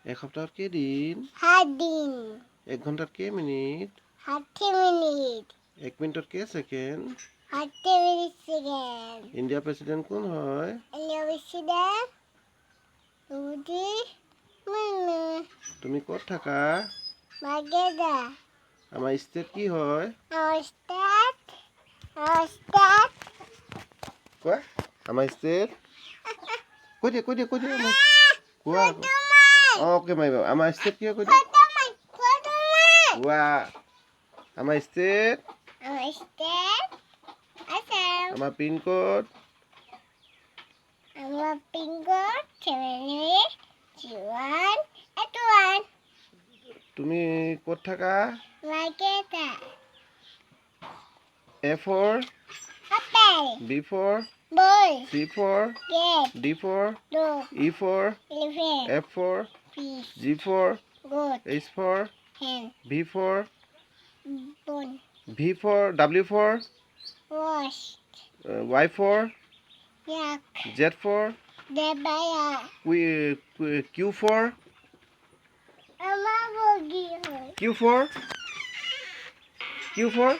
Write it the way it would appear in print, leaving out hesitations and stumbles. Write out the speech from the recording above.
এক সপ্তাহত কেইদিন? 7 দিন। এক ঘণ্টাত কেই মিনিট? 60 মিনিট। এক মিনিটত কেই ছেকেণ্ড? 60 minute second. ইণ্ডিয়াৰ প্ৰেচিডেণ্ট কোন হয়? India president Modi Murmu. তুমি ক'ত থাকা? বাগেদা। আমাৰ ষ্টেট কি হয়? Austat. কোৱা আমাৰ ষ্টেট কৈ দিয়া আমাৰ কোৱা আকৌ। অ'কে মাৰিবা আমাৰ ষ্টেট কি হয় কৈ দিয়া। কোৱা আমাৰ ষ্টেট। আমাৰ পিনক'ড। তুমি ক'ত থাকা? A for B for C for D for E for F for G for H for V for W for Y for Z for Q for Q for